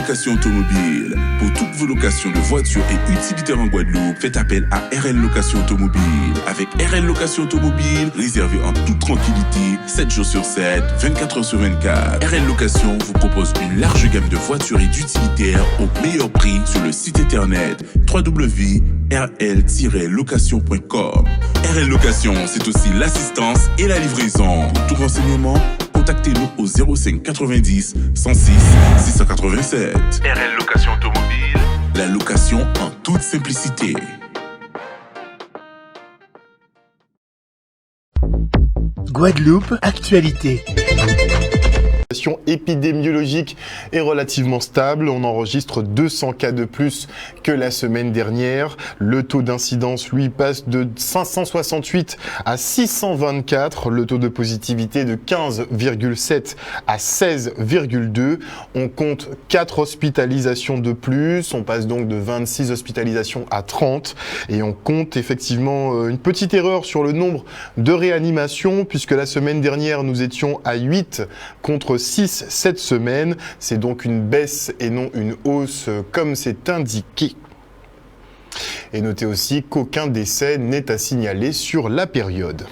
Location Automobile. Pour toutes vos locations de voitures et utilitaires en Guadeloupe, faites appel à RL Location Automobile. Avec RL Location Automobile, réservez en toute tranquillité, 7 jours sur 7, 24 heures sur 24. RL Location vous propose une large gamme de voitures et d'utilitaires au meilleur prix sur le site internet www.rl-location.com. RL Location, c'est aussi l'assistance et la livraison. Pour tout renseignement, contactez-nous au 05 90 106 687. RL Location Automobile, la location en toute simplicité. Guadeloupe, actualité. La situation épidémiologique est relativement stable. On enregistre 200 cas de plus que la semaine dernière. Le taux d'incidence, lui, passe de 568 à 624. Le taux de positivité de 15,7 à 16,2. On compte 4 hospitalisations de plus. On passe donc de 26 hospitalisations à 30. Et on compte effectivement une petite erreur sur le nombre de réanimations, puisque la semaine dernière, nous étions à 8 contre 6 cette semaine. C'est donc une baisse et non une hausse comme c'est indiqué. Et notez aussi qu'aucun décès n'est à signaler sur la période.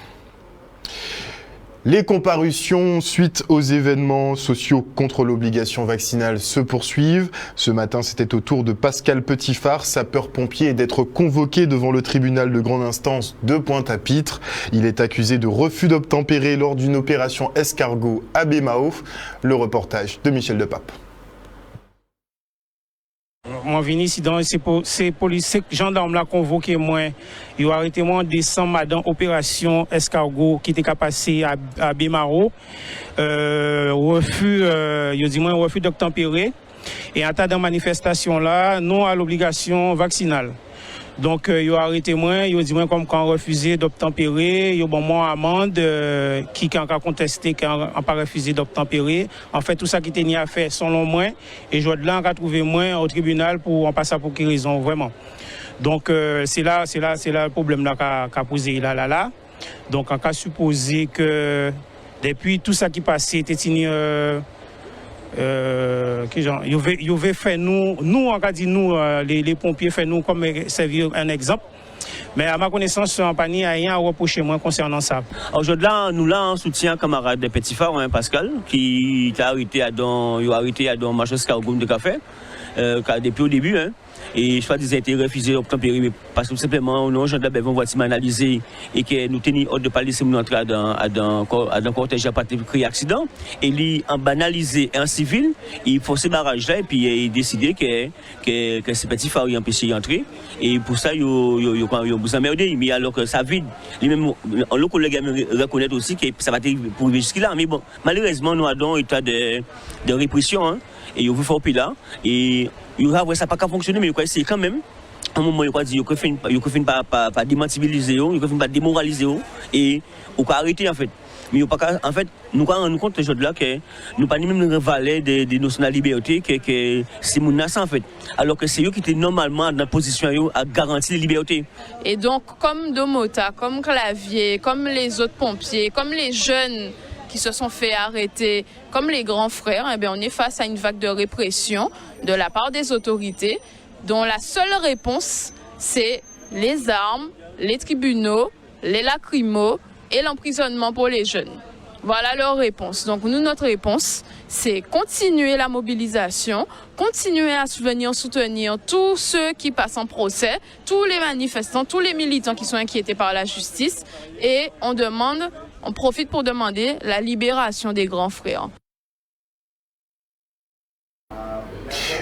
Les comparutions suite aux événements sociaux contre l'obligation vaccinale se poursuivent. Ce matin, c'était au tour de Pascal Petitphard, sapeur-pompier, d'être convoqué devant le tribunal de grande instance de Pointe-à-Pitre. Il est accusé de refus d'obtempérer lors d'une opération escargot à Bémao. Le reportage de Michel Depape. Moi, venu ici dans ces policiers, gendarmes là convoqué moi, ils ont arrêté moi en décembre dans opération escargot qui était passée à Bémaro. Refus, ils dit moi refus d'obtempérer et en tas de manifestation là, non à l'obligation vaccinale. Donc, ils ont arrêté moi, ils ont dit moi comme quand refusé d'obtempérer, ils ont bon moi amende qui a contesté, qui n'a pas refusé d'obtempérer. En fait, tout ça qui était à faire selon moi, et je dois retrouver moi au tribunal pour en passer pour quelle raison vraiment. Donc, c'est là le problème là qu'a posé là. Donc, on a supposé que depuis tout ça qui passait, était il veut faire nous on a dit nous les pompiers fait nous comme servir un exemple, mais à ma connaissance en panier a rien à reprocher moi concernant ça. Aujourd'hui nous là en soutien camarade de Petitphard Pascal qui t'a arrêté à dans marché escargot de café depuis au début et je crois qu'ils ont été refusés d'obtempérer parce que tout simplement nous gens d'abord vont analyser et que nous tenons hors de parler si nous entrons dans cortège à pas créer accident et lui en banaliser en civil il faut ces barrages là et puis il décider que c'est Petitphard il empêcher d'entrer et pour ça il vous emmerder mais alors que ça vide lui-même le collègue reconnaît aussi que ça va être pour jusqu'à là mais bon malheureusement nous avons un état de répression et il faut faire plus là et il y aura ça pas fonctionner mais il faut essayer quand même à un moment il faut dire il faut pas démantabiliser il faut pas démoraliser et on peut arrêter en fait mais en fait nous nous compte aujourd'hui là que nous pas même valer des notions de liberté que c'est mon en fait alors que c'est eux qui étaient normalement dans la position à garantir les libertés et donc comme Domota comme Clavier comme les autres pompiers comme les jeunes qui se sont fait arrêter comme les grands frères, eh bien, on est face à une vague de répression de la part des autorités dont la seule réponse, c'est les armes, les tribunaux, les lacrymos et l'emprisonnement pour les jeunes. Voilà leur réponse. Donc nous, notre réponse, c'est continuer la mobilisation, continuer à soutenir tous ceux qui passent en procès, tous les manifestants, tous les militants qui sont inquiétés par la justice et on profite pour demander la libération des grands frères.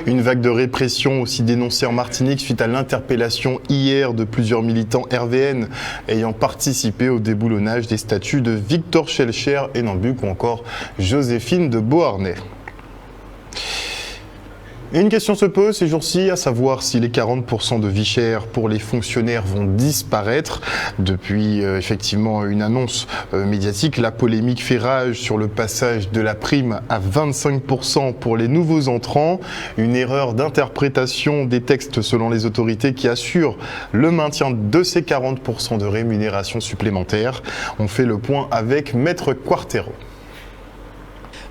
Une vague de répression aussi dénoncée en Martinique suite à l'interpellation hier de plusieurs militants RVN ayant participé au déboulonnage des statues de Victor Schellcher et Nambucq ou encore Joséphine de Beauharnais. Et une question se pose ces jours-ci, à savoir si les 40% de vie chère pour les fonctionnaires vont disparaître. Depuis effectivement une annonce médiatique, la polémique fait rage sur le passage de la prime à 25% pour les nouveaux entrants. Une erreur d'interprétation des textes selon les autorités qui assurent le maintien de ces 40% de rémunération supplémentaire. On fait le point avec Maître Quartero.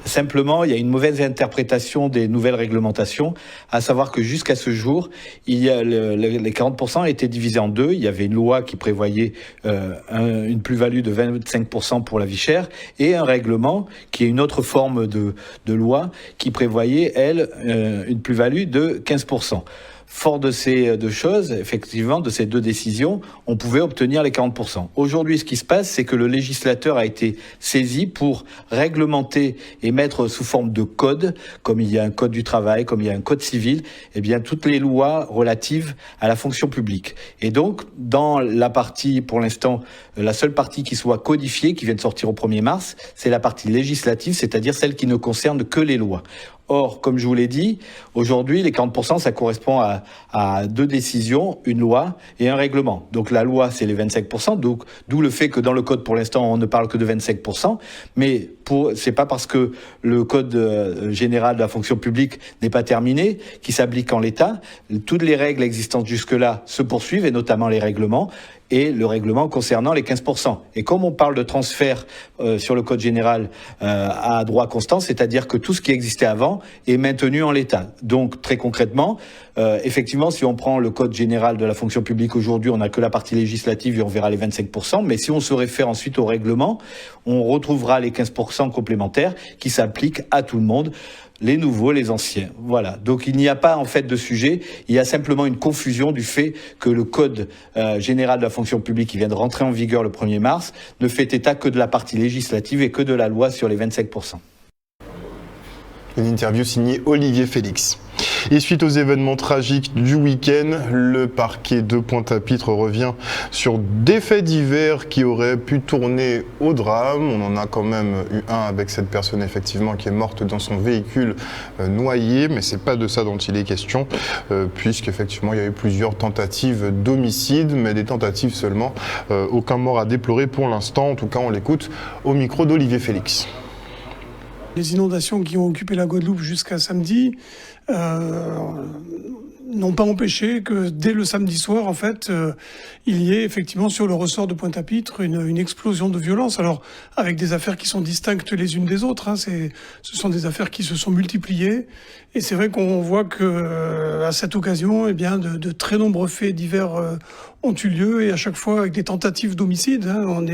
Simplement, il y a une mauvaise interprétation des nouvelles réglementations, à savoir que jusqu'à ce jour, les 40% étaient divisés en deux. Il y avait une loi qui prévoyait une plus-value de 25% pour la vie chère et un règlement qui est une autre forme de loi qui prévoyait, elle, une plus-value de 15%. Fort de ces deux choses, effectivement, de ces deux décisions, on pouvait obtenir les 40%. Aujourd'hui, ce qui se passe, c'est que le législateur a été saisi pour réglementer et mettre sous forme de code, comme il y a un code du travail, comme il y a un code civil, eh bien, toutes les lois relatives à la fonction publique. Et donc, dans la partie, pour l'instant, la seule partie qui soit codifiée, qui vient de sortir au 1er mars, c'est la partie législative, c'est-à-dire celle qui ne concerne que les lois. Or, comme je vous l'ai dit, aujourd'hui, les 40%, ça correspond à deux décisions, une loi et un règlement. Donc la loi, c'est les 25%, donc d'où le fait que dans le code, pour l'instant, on ne parle que de 25%. Mais c'est pas parce que le code général de la fonction publique n'est pas terminé qu'il s'applique en l'état. Toutes les règles existantes jusque-là se poursuivent, et notamment les règlements. Et le règlement concernant les 15%. Et comme on parle de transfert sur le code général à droit constant, c'est-à-dire que tout ce qui existait avant est maintenu en l'état. Donc très concrètement, effectivement, si on prend le code général de la fonction publique aujourd'hui, on n'a que la partie législative et on verra les 25%. Mais si on se réfère ensuite au règlement, on retrouvera les 15% complémentaires qui s'appliquent à tout le monde. Les nouveaux, les anciens. Voilà. Donc il n'y a pas en fait de sujet, il y a simplement une confusion du fait que le code général de la fonction publique qui vient de rentrer en vigueur le 1er mars ne fait état que de la partie législative et que de la loi sur les 25%. Une interview signée Olivier Félix. Et suite aux événements tragiques du week-end, le parquet de Pointe-à-Pitre revient sur des faits divers qui auraient pu tourner au drame. On en a quand même eu un avec cette personne effectivement qui est morte dans son véhicule noyé, mais c'est pas de ça dont il est question, puisqu'effectivement il y a eu plusieurs tentatives d'homicide, mais des tentatives seulement. Aucun mort à déplorer pour l'instant. En tout cas, on l'écoute au micro d'Olivier Félix. Les inondations qui ont occupé la Guadeloupe jusqu'à samedi n'ont pas empêché que dès le samedi soir, en fait, il y ait effectivement sur le ressort de Pointe-à-Pitre une explosion de violence. Alors, avec des affaires qui sont distinctes les unes des autres, hein, ce sont des affaires qui se sont multipliées. Et c'est vrai qu'on voit que à cette occasion, eh bien, de très nombreux faits divers ont eu lieu, et à chaque fois avec des tentatives d'homicide. Hein,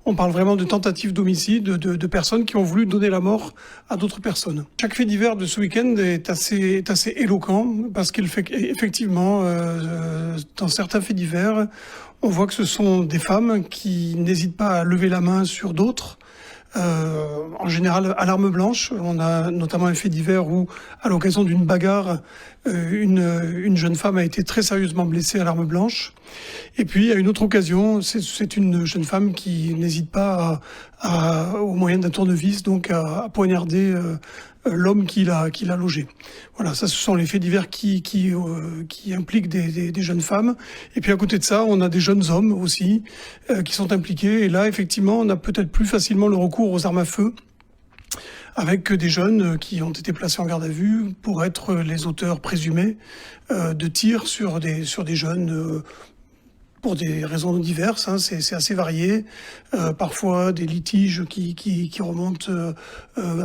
on parle vraiment de tentatives d'homicide, de personnes qui ont voulu donner la mort à d'autres personnes. Chaque fait divers de ce week-end est assez éloquent, parce qu'il fait effectivement, dans certains faits divers, on voit que ce sont des femmes qui n'hésitent pas à lever la main sur d'autres. En général à l'arme blanche. On a notamment un fait divers où, à l'occasion d'une bagarre, une jeune femme a été très sérieusement blessée à l'arme blanche. Et puis, à une autre occasion, c'est une jeune femme qui n'hésite pas au moyen d'un tournevis, donc à poignarder l'homme qui l'a logé. Voilà, ça, ce sont les faits divers qui impliquent des jeunes femmes. Et puis à côté de ça, on a des jeunes hommes aussi qui sont impliqués. Et là, effectivement, on a peut-être plus facilement le recours aux armes à feu, avec des jeunes qui ont été placés en garde à vue pour être les auteurs présumés de tirs sur des jeunes. Pour des raisons diverses, hein, c'est assez varié. Parfois des litiges qui remontent,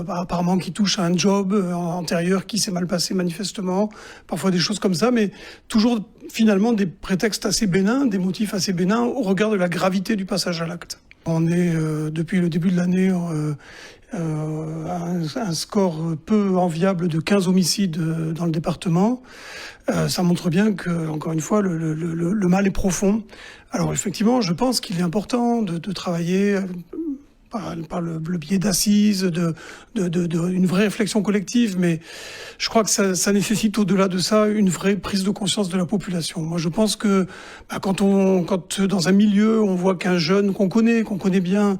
apparemment qui touchent à un job antérieur qui s'est mal passé manifestement. Parfois des choses comme ça, mais toujours finalement des prétextes assez bénins, des motifs assez bénins au regard de la gravité du passage à l'acte. On est depuis le début de l'année un score peu enviable de 15 homicides dans le département. Ça montre bien que, encore une fois, le mal est profond. Alors effectivement, je pense qu'il est important de travailler par le biais d'assises, une vraie réflexion collective, mais je crois que ça nécessite au-delà de ça une vraie prise de conscience de la population. Moi, je pense que quand dans un milieu, on voit qu'un jeune qu'on connaît bien,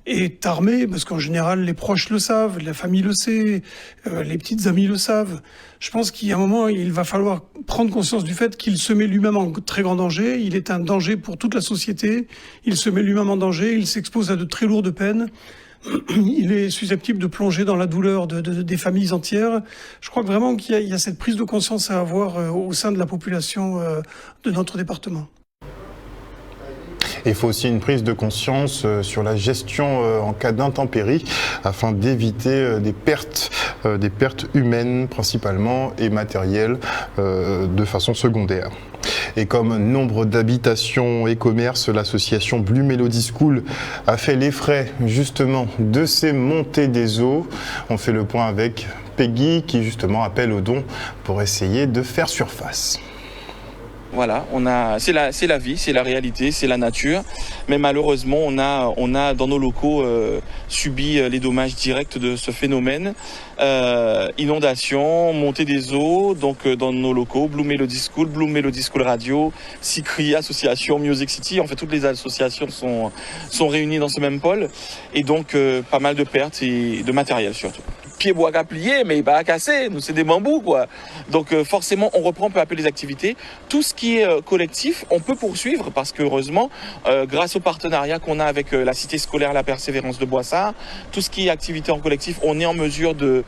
est armé, parce qu'en général, les proches le savent, la famille le sait, les petites amies le savent. Je pense qu'il y a un moment, il va falloir prendre conscience du fait qu'il se met lui-même en très grand danger. Il est un danger pour toute la société. Il se met lui-même en danger. Il s'expose à de très lourdes peines. Il est susceptible de plonger dans la douleur des familles entières. Je crois vraiment qu'il y a cette prise de conscience à avoir au sein de la population de notre département. Il faut aussi une prise de conscience sur la gestion en cas d'intempéries afin d'éviter des pertes humaines principalement et matérielles de façon secondaire. Et comme nombre d'habitations et commerces, l'association Blue Melody School a fait les frais justement de ces montées des eaux. On fait le point avec Peggy qui justement appelle aux dons pour essayer de faire surface. Voilà, c'est la vie, c'est la réalité, c'est la nature. Mais malheureusement, on a dans nos locaux subi les dommages directs de ce phénomène. Inondations, montée des eaux, donc dans nos locaux, Blue Melody School Radio, SICRI, Association Music City. En fait, toutes les associations sont réunies dans ce même pôle. Et donc, pas mal de pertes et de matériel surtout. Pied bois qu'à plier, mais pas à casser. Nous, c'est des bambous, quoi. Donc, forcément, on reprend peu à peu les activités. Tout ce qui est collectif, on peut poursuivre parce qu'heureusement, grâce au partenariat qu'on a avec la cité scolaire La Persévérance de Boissard, tout ce qui est activité en collectif, on est en mesure de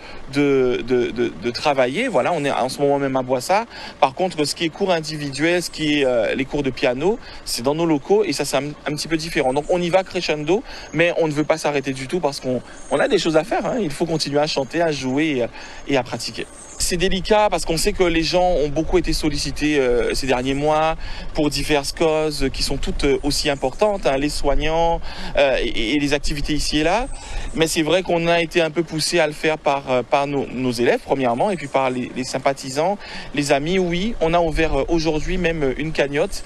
travailler. Voilà, on est en ce moment même à Boissard. Par contre, ce qui est cours individuels, ce qui est les cours de piano, c'est dans nos locaux et ça, c'est un petit peu différent. Donc, on y va crescendo, mais on ne veut pas s'arrêter du tout parce qu'on a des choses à faire. Hein. Il faut continuer à chanter, à jouer et à pratiquer. C'est délicat parce qu'on sait que les gens ont beaucoup été sollicités ces derniers mois pour diverses causes qui sont toutes aussi importantes, hein, les soignants et les activités ici et là. Mais c'est vrai qu'on a été un peu poussé à le faire par nos élèves premièrement et puis par les sympathisants, les amis. Oui, on a ouvert aujourd'hui même une cagnotte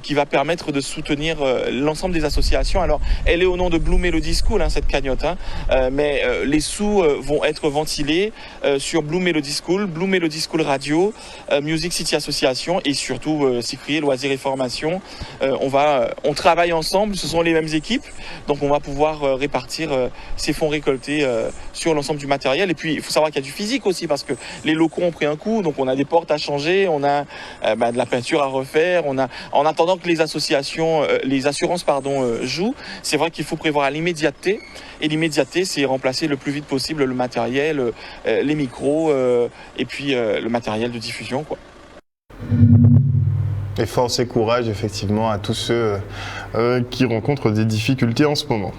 qui va permettre de soutenir l'ensemble des associations. Alors, elle est au nom de Blue Melody School, hein, cette cagnotte, hein, mais les sous vont être ventilés sur Blue Melody School Radio, Music City Association et surtout SICRI, Loisirs et Formation. On travaille ensemble, ce sont les mêmes équipes, donc on va pouvoir répartir ces fonds récoltés sur l'ensemble du matériel. Et puis il faut savoir qu'il y a du physique aussi parce que les locaux ont pris un coup, donc on a des portes à changer, on a de la peinture à refaire, en attendant que les assurances jouent, c'est vrai qu'il faut prévoir à l'immédiateté. Et l'immédiateté, c'est remplacer le plus vite possible le matériel, les micros et puis le matériel de diffusion, quoi. Et force et courage, effectivement, à tous ceux qui rencontrent des difficultés en ce moment.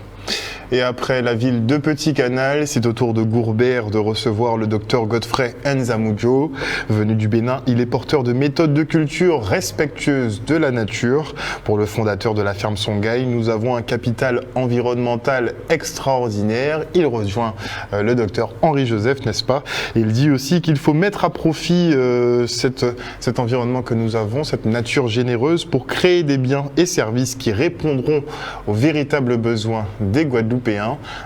Et après la ville de Petit Canal, c'est au tour de Gourbert de recevoir le docteur Godfrey Nzamudjo. Venu du Bénin, il est porteur de méthodes de culture respectueuses de la nature. Pour le fondateur de la ferme Songhai, nous avons un capital environnemental extraordinaire. Il rejoint le docteur Henri Joseph, n'est-ce pas? Et il dit aussi qu'il faut mettre à profit cet environnement que nous avons, cette nature généreuse, pour créer des biens et services qui répondront aux véritables besoins des Guadeloupéens.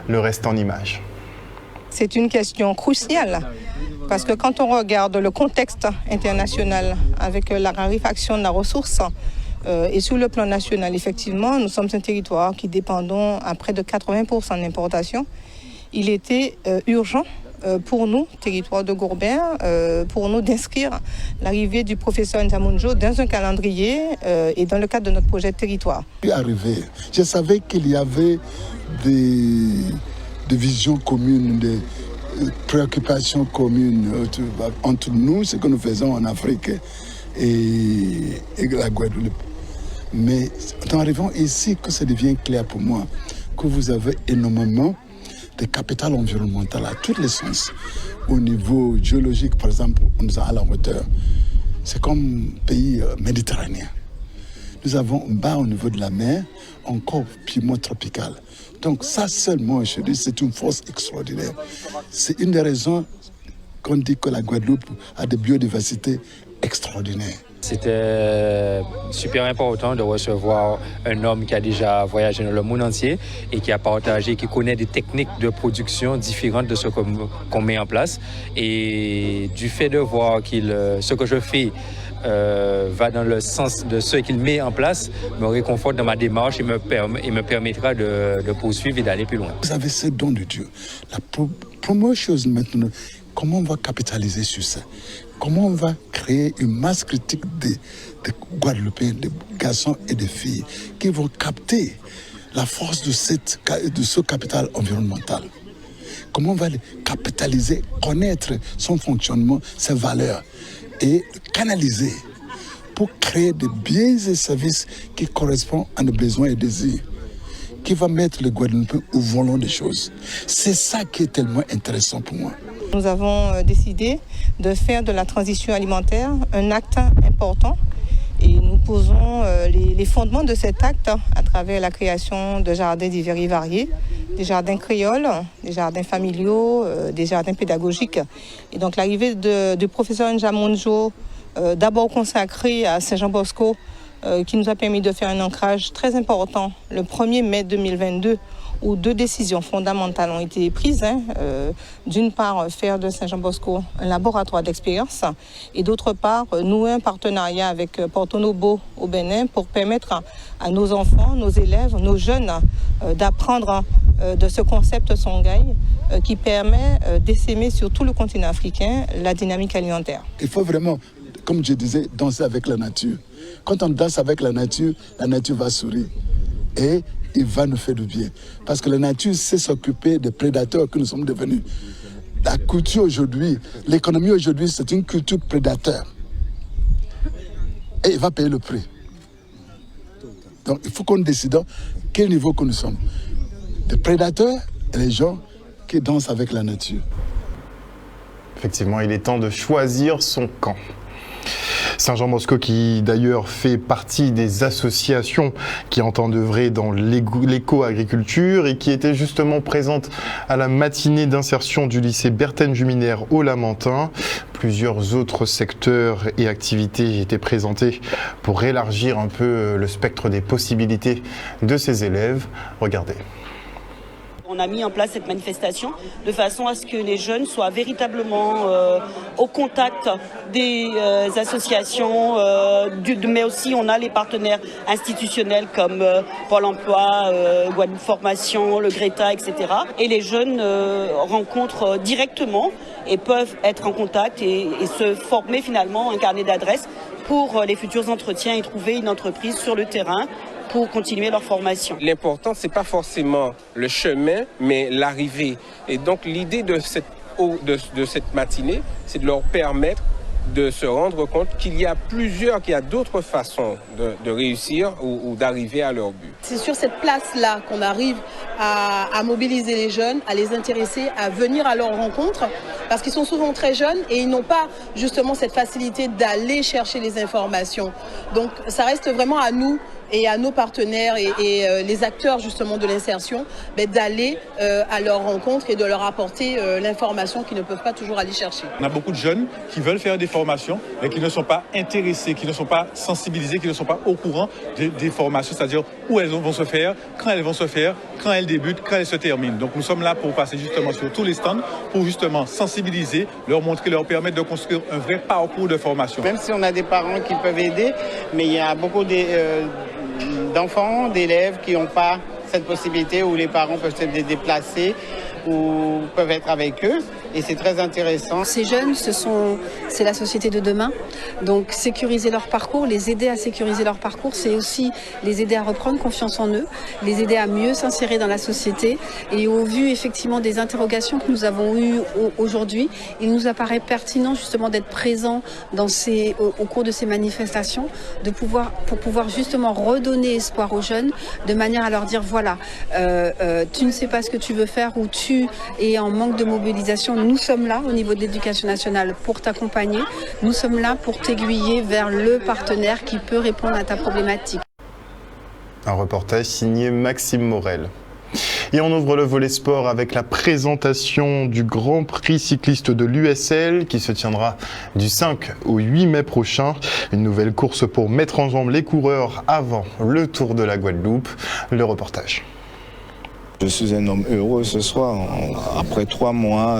Le reste en images. C'est une question cruciale parce que quand on regarde le contexte international avec la raréfaction de la ressource et sur le plan national, effectivement, nous sommes un territoire qui dépendons à près de 80% d'importation. Il était urgent pour nous, territoire de Gourbert, pour nous d'inscrire l'arrivée du professeur Nzamudjo dans un calendrier et dans le cadre de notre projet de territoire. Je savais qu'il y avait des visions communes, des préoccupations communes entre nous, ce que nous faisons en Afrique et la Guadeloupe. Mais en arrivant ici, que ça devient clair pour moi, que vous avez énormément de capital environnemental à tous les sens. Au niveau géologique, par exemple, on nous a à la hauteur. C'est comme pays méditerranéen. Nous avons bas au niveau de la mer, encore piment tropical. Donc ça seulement, je dis, c'est une force extraordinaire. C'est une des raisons qu'on dit que la Guadeloupe a des biodiversités extraordinaires. C'était super important de recevoir un homme qui a déjà voyagé dans le monde entier et qui a partagé, qui connaît des techniques de production différentes de ce qu'on met en place. Et du fait de voir ce que je fais va dans le sens de ce qu'il met en place, me réconforte dans ma démarche et me permettra de poursuivre et d'aller plus loin. Vous avez ce don de Dieu. La première chose maintenant, comment on va capitaliser sur ça? Comment on va créer une masse critique de Guadeloupéens, de garçons et de filles qui vont capter la force de ce capital environnemental? Comment on va le capitaliser, connaître son fonctionnement, ses valeurs et canaliser pour créer des biens et services qui correspondent à nos besoins et désirs, qui va mettre le Guadeloupe au volant des choses. C'est ça qui est tellement intéressant pour moi. Nous avons décidé de faire de la transition alimentaire un acte important et nous posons les fondements de cet acte à travers la création de jardins divers et variés, des jardins créoles, des jardins familiaux, des jardins pédagogiques. Et donc l'arrivée du professeur Njamonjo, d'abord consacré à Saint-Jean-Bosco, qui nous a permis de faire un ancrage très important le 1er mai 2022, où 2 décisions fondamentales ont été prises. D'une part, faire de Saint-Jean-Bosco un laboratoire d'expérience et d'autre part, nouer un partenariat avec Porto Novo au Bénin pour permettre à nos enfants, nos élèves, nos jeunes d'apprendre de ce concept Songhai qui permet d'essaimer sur tout le continent africain la dynamique alimentaire. Il faut vraiment, comme je disais, danser avec la nature. Quand on danse avec la nature va sourire. Et il va nous faire du bien. Parce que la nature sait s'occuper des prédateurs que nous sommes devenus. La culture aujourd'hui, l'économie aujourd'hui, c'est une culture prédateur. Et il va payer le prix. Donc il faut qu'on décide quel niveau que nous sommes. Des prédateurs et les gens qui dansent avec la nature. Effectivement, il est temps de choisir son camp. Saint-Jean-Bosco qui d'ailleurs fait partie des associations qui entendent œuvrer dans l'éco-agriculture et qui était justement présente à la matinée d'insertion du lycée Berthène-Juminaire au Lamentin. Plusieurs autres secteurs et activités étaient présentés pour élargir un peu le spectre des possibilités de ces élèves. Regardez. On a mis en place cette manifestation de façon à ce que les jeunes soient véritablement au contact des associations, mais aussi on a les partenaires institutionnels comme Pôle emploi, Guadeloupe Formation, le Greta, etc. Et les jeunes rencontrent directement et peuvent être en contact et se former finalement un carnet d'adresses pour les futurs entretiens et trouver une entreprise sur le terrain pour continuer leur formation. L'important, c'est pas forcément le chemin, mais l'arrivée. Et donc, l'idée de cette matinée, c'est de leur permettre de se rendre compte qu'il y a d'autres façons de réussir ou d'arriver à leur but. C'est sur cette place-là qu'on arrive à mobiliser les jeunes, à les intéresser, à venir à leur rencontre, parce qu'ils sont souvent très jeunes et ils n'ont pas justement cette facilité d'aller chercher les informations. Donc, ça reste vraiment à nous et à nos partenaires et les acteurs justement de l'insertion d'aller à leur rencontre et de leur apporter l'information qu'ils ne peuvent pas toujours aller chercher. On a beaucoup de jeunes qui veulent faire des formations mais qui ne sont pas intéressés, qui ne sont pas sensibilisés, qui ne sont pas au courant des formations, c'est-à-dire où elles vont se faire, quand elles vont se faire, quand elles débutent, quand elles se terminent. Donc nous sommes là pour passer justement sur tous les stands pour justement sensibiliser, leur montrer, leur permettre de construire un vrai parcours de formation. Même si on a des parents qui peuvent aider, mais il y a beaucoup d'enfants, d'élèves qui n'ont pas cette possibilité où les parents peuvent se déplacer ou peuvent être avec eux. Et c'est très intéressant. Ces jeunes, c'est la société de demain. Donc sécuriser leur parcours, les aider à sécuriser leur parcours, c'est aussi les aider à reprendre confiance en eux, les aider à mieux s'insérer dans la société. Et au vu effectivement des interrogations que nous avons eues aujourd'hui, il nous apparaît pertinent justement d'être présents au cours de ces manifestations, pour pouvoir justement redonner espoir aux jeunes, de manière à leur dire voilà, tu ne sais pas ce que tu veux faire ou tu es en manque de mobilisation. Nous sommes là au niveau de l'éducation nationale pour t'accompagner. Nous sommes là pour t'aiguiller vers le partenaire qui peut répondre à ta problématique. Un reportage signé Maxime Morel. Et on ouvre le volet sport avec la présentation du Grand Prix cycliste de l'USL qui se tiendra du 5 au 8 mai prochain. Une nouvelle course pour mettre en jambe les coureurs avant le Tour de la Guadeloupe. Le reportage. Je suis un homme heureux ce soir, après 3 mois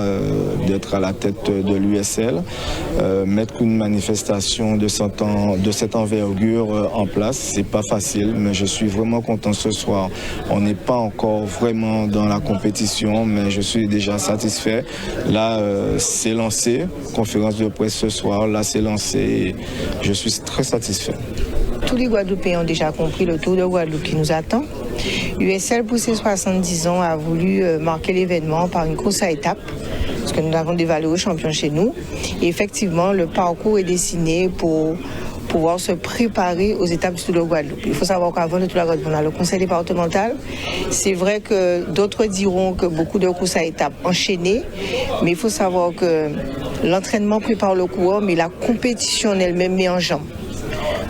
d'être à la tête de l'USL, mettre une manifestation de cette envergure en place, c'est pas facile, mais je suis vraiment content ce soir. On n'est pas encore vraiment dans la compétition, mais je suis déjà satisfait. Là, c'est lancé, conférence de presse ce soir, là c'est lancé, je suis très satisfait. Tous les Guadeloupéens ont déjà compris le Tour de Guadeloupe qui nous attend. USL, pour ses 70 ans, a voulu marquer l'événement par une course à étapes, parce que nous avons des valeureux champions chez nous. Et effectivement, le parcours est dessiné pour pouvoir se préparer aux étapes du Tour de Guadeloupe. Il faut savoir qu'avant le Tour de la Guadeloupe, on a le conseil départemental. C'est vrai que d'autres diront que beaucoup de courses à étapes enchaînées, mais il faut savoir que l'entraînement prépare le coureur, mais la compétition elle-même met en jambe.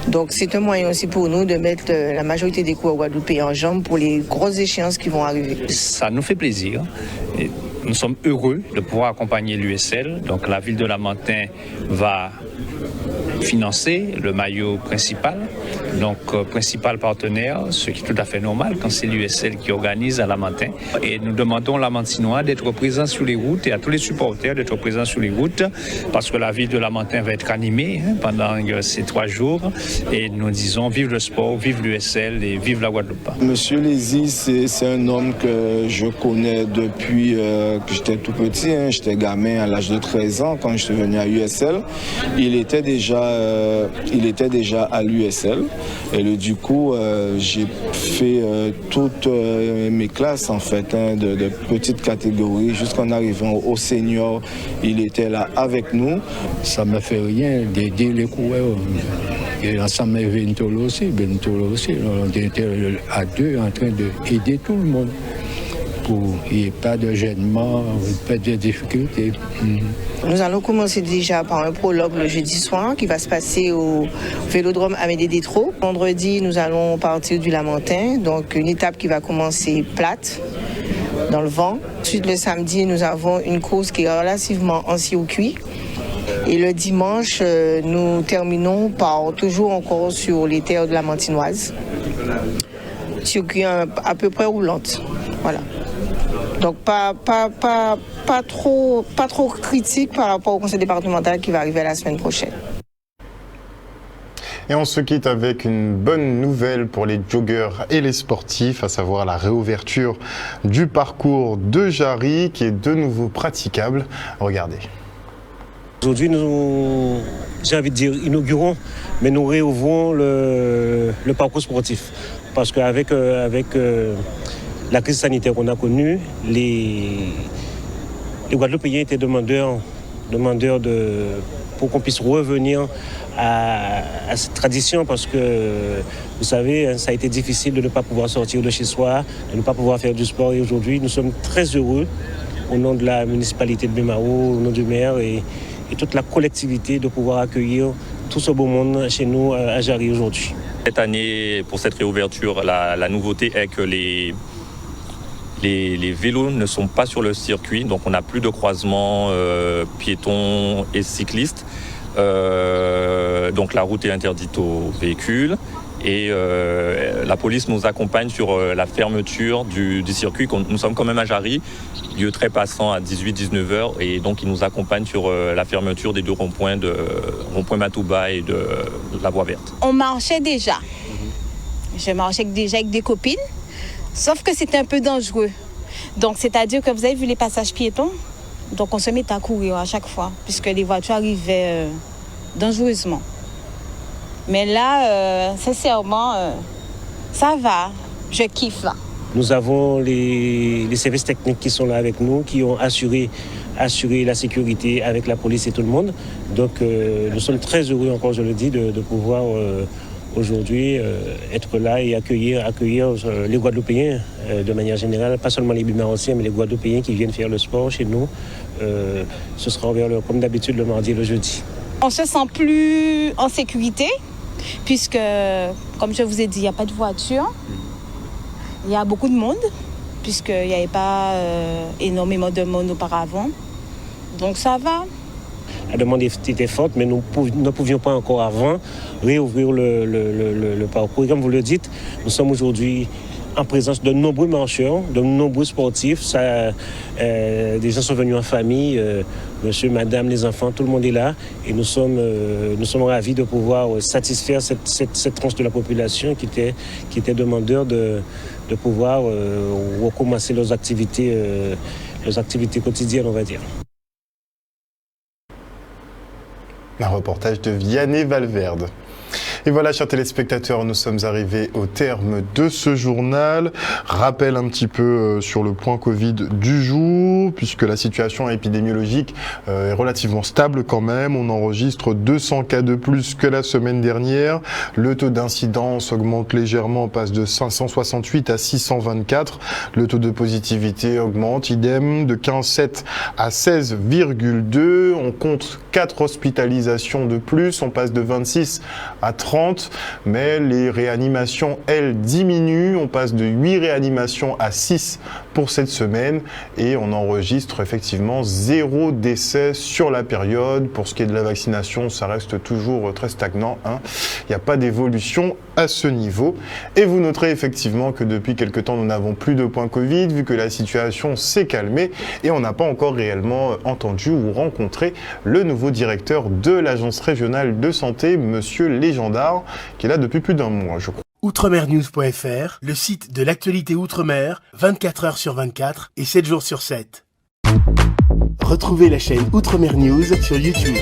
Donc c'est un moyen aussi pour nous de mettre la majorité des coureurs guadeloupéens en jambe pour les grosses échéances qui vont arriver. Ça nous fait plaisir. Et nous sommes heureux de pouvoir accompagner l'USL. Donc la ville de Lamentin va financer le maillot principal, donc principal partenaire, ce qui est tout à fait normal quand c'est l'USL qui organise à Lamentin. Et nous demandons aux Lamentinois d'être présents sur les routes et à tous les supporters d'être présents sur les routes parce que la ville de Lamentin va être animée pendant ces 3 jours et nous disons vive le sport, vive l'USL et vive la Guadeloupe. Monsieur Lézy, c'est un homme que je connais depuis que j'étais tout petit, j'étais gamin à l'âge de 13 ans quand je suis venu à USL. Il était déjà à l'USL et du coup j'ai fait toutes mes classes en fait de petites catégories jusqu'en arrivant au senior. Il était là avec nous. Ça ne me fait rien d'aider les coureurs. Et ensemble avec Bentolo aussi. On était à 2 en train d'aider tout le monde pour qu'il n'y ait pas de gênement, pas de difficultés. Nous allons commencer déjà par un prologue le jeudi soir qui va se passer au Vélodrome Amédée Détro. Vendredi, nous allons partir du Lamentin, donc une étape qui va commencer plate, dans le vent. Ensuite, le samedi, nous avons une course qui est relativement en circuit. Et le dimanche, nous terminons par toujours encore sur les terres de la Mantinoise. Circuit à peu près roulante. Voilà. Donc pas trop critique par rapport au conseil départemental qui va arriver la semaine prochaine. Et on se quitte avec une bonne nouvelle pour les joggeurs et les sportifs, à savoir la réouverture du parcours de Jarry qui est de nouveau praticable. Regardez. Aujourd'hui, j'ai envie de dire, inaugurons, mais nous réouvrons le parcours sportif. Parce qu'avec la crise sanitaire qu'on a connue, les Guadeloupéens étaient demandeurs pour qu'on puisse revenir à cette tradition parce que, vous savez, ça a été difficile de ne pas pouvoir sortir de chez soi, de ne pas pouvoir faire du sport. Et aujourd'hui, nous sommes très heureux, au nom de la municipalité de Bémao, au nom du maire et toute la collectivité, de pouvoir accueillir tout ce beau monde chez nous à Jarry aujourd'hui. Cette année, pour cette réouverture, la nouveauté est que les vélos ne sont pas sur le circuit, donc on n'a plus de croisement piétons et cyclistes. Donc la route est interdite aux véhicules et la police nous accompagne sur la fermeture du circuit. Nous sommes quand même à Jarry, lieu très passant à 18-19 heures et donc ils nous accompagnent sur la fermeture des 2 ronds-points de rond-point Matouba et de la voie verte. On marchait déjà. Je marchais déjà avec des copines. Sauf que c'était un peu dangereux. Donc, c'est-à-dire que vous avez vu les passages piétons. Donc, on se met à courir à chaque fois, puisque les voitures arrivaient dangereusement. Mais là, sincèrement, ça va. Je kiffe là. Nous avons les services techniques qui sont là avec nous, qui ont assuré la sécurité avec la police et tout le monde. Donc, nous sommes très heureux, encore je le dis, de pouvoir aujourd'hui être là et accueillir les Guadeloupéens de manière générale, pas seulement les Bimarossiens, mais les Guadeloupéens qui viennent faire le sport chez nous. Ce sera ouvert comme d'habitude le mardi et le jeudi. On se sent plus en sécurité puisque, comme je vous ai dit, il n'y a pas de voiture. Il y a beaucoup de monde puisqu'il n'y avait pas énormément de monde auparavant. Donc ça va. La demande était forte, mais nous ne pouvions pas encore avant réouvrir le parcours. Et comme vous le dites, nous sommes aujourd'hui en présence de nombreux marcheurs, de nombreux sportifs. Des gens sont venus en famille, monsieur, madame, les enfants, tout le monde est là. Et nous sommes ravis de pouvoir satisfaire cette tranche de la population qui était demandeur de pouvoir recommencer leurs activités quotidiennes, on va dire. Un reportage de Vianney Valverde. Et voilà, chers téléspectateurs, nous sommes arrivés au terme de ce journal. Rappel un petit peu sur le point Covid du jour. niveau, puisque la situation épidémiologique est relativement stable quand même. On enregistre 200 cas de plus que la semaine dernière. Le taux d'incidence augmente légèrement, passe de 568 à 624. Le taux de positivité augmente, idem, de 15,7 à 16,2. On compte 4 hospitalisations de plus, on passe de 26 à 30, mais les réanimations, elles, diminuent. On passe de 8 réanimations à 6 pour cette semaine et on enregistre effectivement 0 décès sur la période. Pour ce qui est de la vaccination, ça reste toujours très stagnant, hein. Il n'y a pas d'évolution à ce niveau. Et vous noterez effectivement que depuis quelque temps, nous n'avons plus de points Covid, vu que la situation s'est calmée et on n'a pas encore réellement entendu ou rencontré le nouveau directeur de l'Agence régionale de santé, Monsieur Légendard, qui est là depuis plus d'un mois, je crois. Outremernews.fr, le site de l'actualité Outre-mer, 24 heures sur 24 et 7 jours sur 7. Retrouvez la chaîne Outremer News sur YouTube.